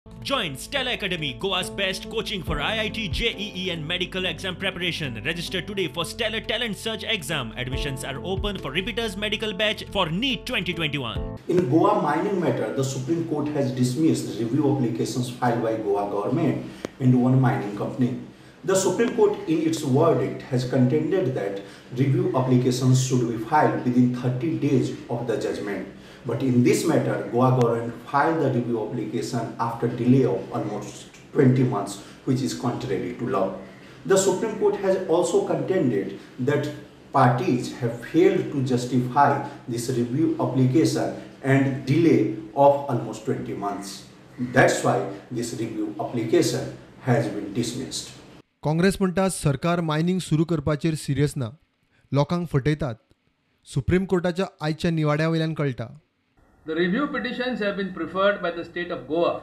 Join Stella Academy, Goa's best coaching for IIT, JEE and medical exam preparation. Register today for Stellar Talent Search exam. Admissions are open for repeaters medical batch for NEET 2021. In Goa mining matter, the Supreme Court has dismissed review applications filed by Goa government and one mining company. The Supreme Court in its verdict has contended that review applications should be filed within 30 days of the judgment. But in this matter, Goa government filed the review application after delay of almost 20 months, which is contrary to law. The Supreme Court has also contended that parties have failed to justify this review application and delay of almost 20 months. That's why this review application has been dismissed. Congress म्हणटा सरकार mining सुरू करपाचेर serious ना, लोकांक फटयतात. Supreme कोर्टाच्या आयच्या निवाड्या वयल्यान कळटा. The review petitions have been preferred by the state of Goa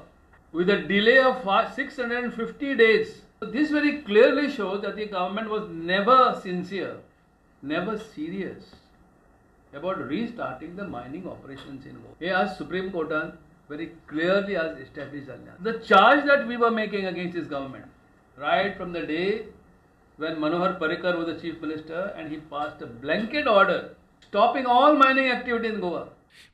with a delay of 650 days. So this very clearly shows that the government was never sincere, never serious about restarting the mining operations in Goa. He asked Supreme Court very clearly as established. The charge that we were making against this government, right from the day when Manohar Parrikar was the chief minister and he passed a blanket order stopping all mining activity in Goa.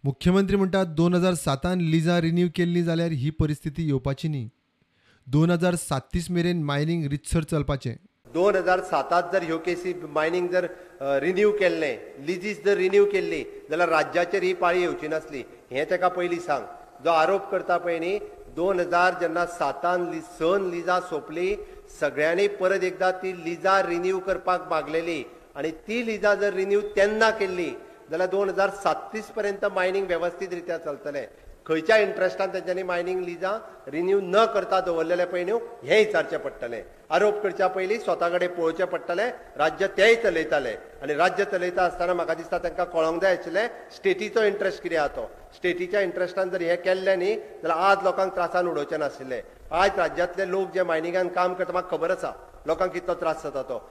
मुख्यमंत्री म्हणतात 2007 Lija renew केल्ली जाल्यार ही परिस्थिती येवपाची न्ही. 2037 मेरेन mining रितसर चलपाचें. 2007 जर ह्यो केसी मायनिंग जर रिन्यू केल्ले, लिजीस जर रिन्यू केल्ली जाल्यार राज्याचेर ही पाळी येवची नासली. हें ताका पयलीं सांग. जो आरोप करता पळय न्ही, 2000 जेन्ना 7 लिजा सोंपली, सगळ्यांनी परत एकदा ती लिजा रिन्यू करपाक मागलेली आनी ती लिजा जर रिन्यू तेन्ना केल्ली जाल्यार 2037 पर्यंत मायनिंग व्यवस्थित रित्या चलतलें. खंयच्या इंट्रस्टान तेंच्यांनी मायनिंग लिजा रिन्यू न करता दवरलेले पळय न्हू, हें विचारचें पडटलें. आरोप करच्या पयलीं स्वता कडेन पळोवचें पडटलें. राज्य तेय चलयताले आनी राज्य चलयता आसतना म्हाका दिसता तांकां कळोंक जाय आशिल्लें स्टेटीचो इंट्रस्ट कितें आहा तो. स्टेटीच्या इंट्रस्टान जर हें केल्लें न्ही जाल्यार आज लोकांक त्रासान उडोवचें नाशिल्लें. आज राज्यांतले लोक जे मायनिंगान काम करता म्हाका खबर आसा लोकांक कितलो त्रास जाता तो.